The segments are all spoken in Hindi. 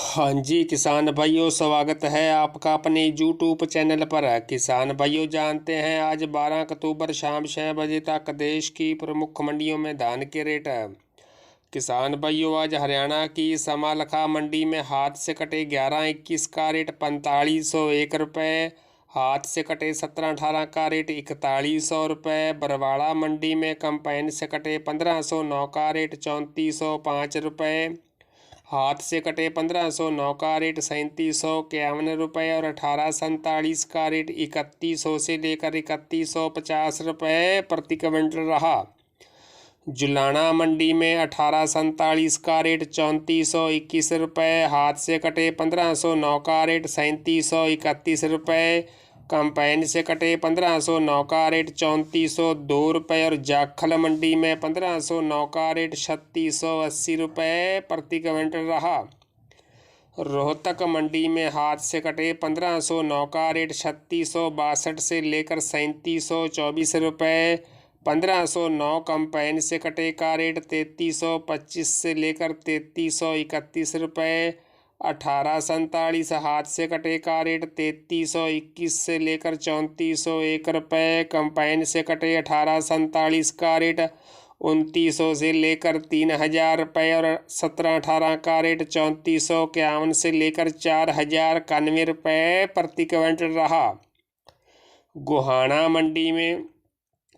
हाँ जी किसान भाइयों, स्वागत है आपका अपने यूट्यूब चैनल पर। किसान भाइयों, जानते हैं आज 12 अक्टूबर शाम 6 बजे तक देश की प्रमुख मंडियों में धान के रेट है। किसान भाइयों, आज हरियाणा की समालखा मंडी में हाथ से कटे 11-21 का रेट 4501 रुपये, हाथ से कटे 17-18 का रेट 4100 रुपये। बरवाड़ा मंडी में कंपाइन से कटे 1509 का रेट 3405 रुपये, हाथ से कटे 1509 का रेट 3751 रुपये और 1847 का रेट 3100 से लेकर 3150 रुपये प्रति क्विंटल रहा। जुलाना मंडी में 1847 का रेट 3421 रुपये, हाथ से कटे 1509 का रेट 3731 रुपये, कंपाइन से कटे 1509 का रेट 3402 रुपये और जाखल मंडी में 1509 का रेट 3680 रुपये प्रति क्विंटल रहा। रोहतक मंडी में हाथ से कटे 1509 का रेट 3662 से लेकर 3724 रुपये, 1509 कंपाइन से कटे का रेट 3325 से लेकर 3331 रुपये, 1847 हाथ से कटे का रेट 3321 से लेकर 3401 रुपये, कंपाइन से कटे 1847 का रेट 2900 से लेकर 3000 रुपये और 1718 का रेट 3451 से लेकर 4091 रुपये प्रति क्विंटल रहा। गोहाना मंडी में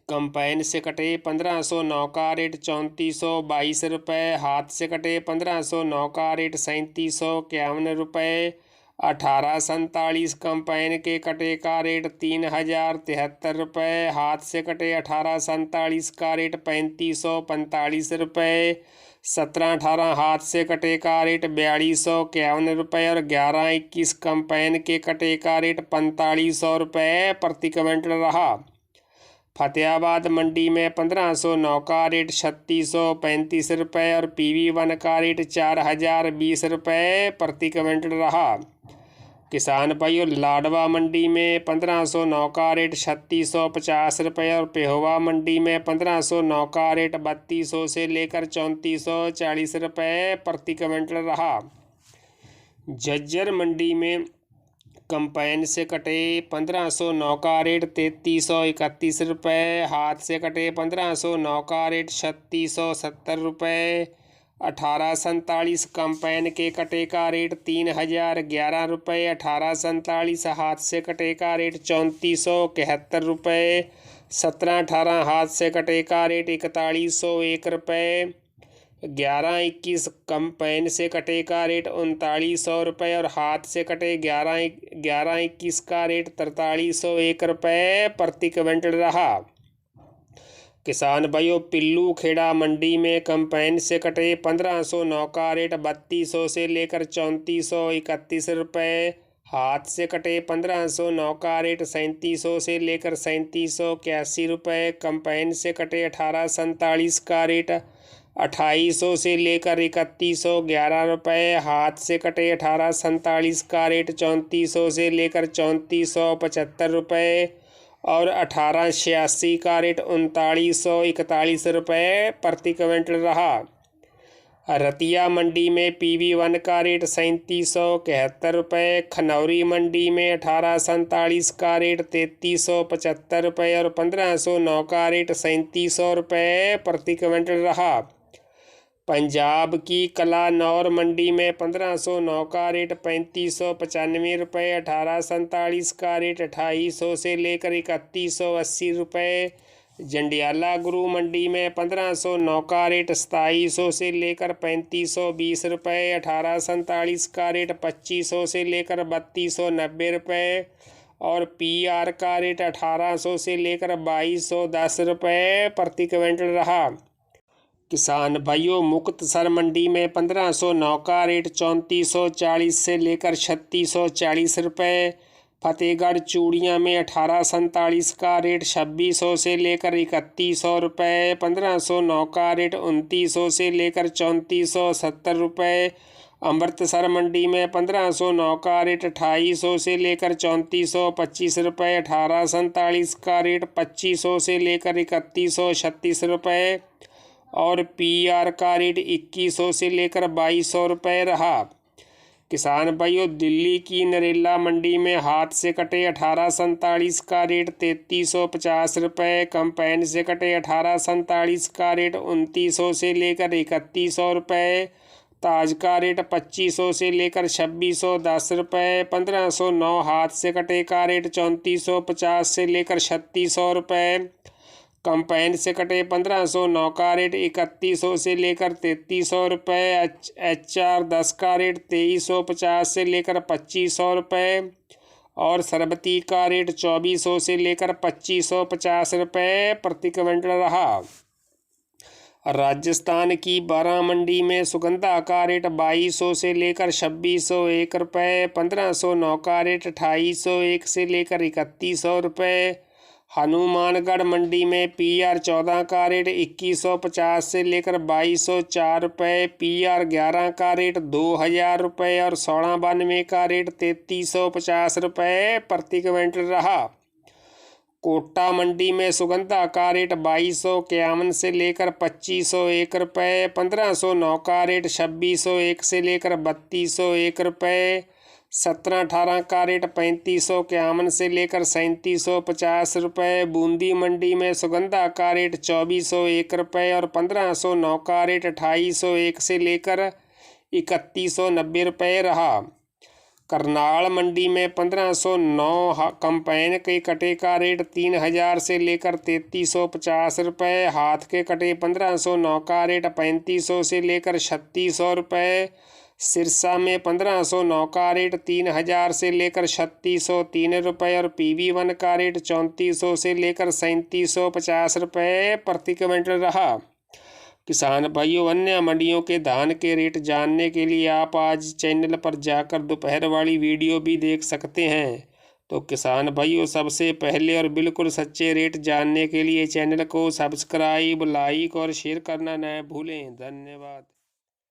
कंपाइन से कटे 1509 का रेट 3422 रुपये, हाथ से कटे 1509 का रेट 3751 रुपये, 1847 कंपाइन के कटे का रेट 3073 रुपये, हाथ से कटे 1847 का रेट 3545 रुपये, 1718 हाथ से कटे का रेट 4251 रुपये और 1121 कंपाइन के कटे का रेट 4500 रुपये प्रति क्विंटल रहा। फतेहाबाद मंडी में 1509 का रेट 3635 रुपये और PV1 का रेट 4020 रुपये प्रति क्विंटल रहा। किसान भाइयों, लाडवा मंडी में 1509 का रेट 3650 रुपये और पेहोवा मंडी में 1509 का रेट 3200 से लेकर 3440 रुपये प्रति क्विंटल रहा। झज्जर मंडी में कंपाइन से कटे 1509 का रेट 3331 रुपये, हाथ से कटे 1509 का रेट 3670 रुपये, 1847 कंपाइन के कटे का रेट 3011 रुपये, 1847 हाथ से कटे का रेट 3471 रुपये, 1718 हाथ से कटे का रेट 4101 रुपये, 1121 कंपाइन से कटे का रेट 3900 रुपये और हाथ से कटे 1121 का रेट 4301 रुपये प्रति क्विंटल रहा। किसान भाइयों, पिल्लू खेड़ा मंडी में कंपाइन से कटे 1509 का रेट 3200 से लेकर 3431 रुपये, हाथ से कटे 1509 का रेट 3700 से लेकर 3781 रुपये, कंपाइन से कटे 1847 का रेट 2800 से लेकर 3111 रुपये, हाथ से कटे 1847 का रेट 3400 से लेकर 3475 रुपये और 1886 का रेट 3941 रुपये प्रति क्विंटल रहा। रतिया मंडी में PV1 का रेट 3771 रुपये, खनौरी मंडी में 1847 का रेट 3375 रुपये और 1509 का रेट 3700 रुपये प्रति क्विंटल रहा। पंजाब की कलानौर मंडी में 1509 का रेट 3595 रुपये, 1847 का रेट 2800 से लेकर 3180 रुपये। जंडियाला गुरु मंडी में 1509 का रेट 2700 से लेकर 3520 रुपये, 1847 का रेट 2500 से लेकर 3290 रुपये और PR का रेट 1800 से लेकर 2210 रुपये प्रति क्विंटल रहा। किसान भाइयों, मुक्तसर मंडी में 1509 का रेट 3440 से लेकर 3640 रुपये, फतेहगढ़ चूड़ियाँ में 1847 का रेट 2600 से लेकर 3100 रुपये, 1509 का रेट 2900 से लेकर 3470 रुपये, अमृतसर मंडी में 1509 का रेट 2800 से लेकर 3425 रुपये, 1847 का रेट 2500 से लेकर 3136 रुपये और PR का रेट 2100 से लेकर 2200 रुपये रहा। किसान भाइयों, दिल्ली की नरेला मंडी में हाथ से कटे 1847 का रेट 3350 रुपये, कंपाइन से कटे 1847 का रेट 2900 से लेकर 3100 रुपये, ताज का रेट 2500 से लेकर 2610 रुपये, 1509 हाथ से कटे का रेट 3450 से लेकर 3600 रुपये, कंपाइन से कटे 1509 का रेट 3100 से लेकर 3300 रुपये, HR 10 का रेट 2350 से लेकर 2500 रुपये और सरबती का रेट 2400 से लेकर 2550 रुपये प्रति क्विंटल रहा। राजस्थान की बारां मंडी में सुगंधा का रेट 2200 से लेकर 2601 रुपये, 1509 का रेट 2801 से लेकर 3100 रुपये। हनुमानगढ़ मंडी में PR 14 का रेट 2150 से लेकर 2204 रुपये, PR 11 का रेट 2000 रुपये और 96 का रेट 3350 रुपये प्रति क्विंटल रहा। कोटा मंडी में सुगंधा का रेट 2251 से लेकर 2501 रुपये, 1509 का रेट 2601 से लेकर 3201 रुपये, 1718 का रेट 3551 से लेकर 3750 रुपये। बूंदी मंडी में सुगंधा का रेट 2401 रुपये और 1509 का रेट 2801 से लेकर 3190 रुपये रहा। करनाल मंडी में 1509 कंपाइन के कटे का रेट 3000 से लेकर 3350 रुपये, हाथ के कटे 1509 का रेट 3500 से लेकर 3600 रुपये। सिरसा में 1509 का रेट 3000 से लेकर 3603 रुपये और PV1 का रेट 3400 से लेकर 3750 रुपये प्रति क्विंटल रहा। किसान भाइयों, अन्य मंडियों के धान के रेट जानने के लिए आप आज चैनल पर जाकर दोपहर वाली वीडियो भी देख सकते हैं। तो किसान भाइयों, सबसे पहले और बिल्कुल सच्चे रेट जानने के लिए चैनल को सब्सक्राइब, लाइक और शेयर करना न भूलें। धन्यवाद।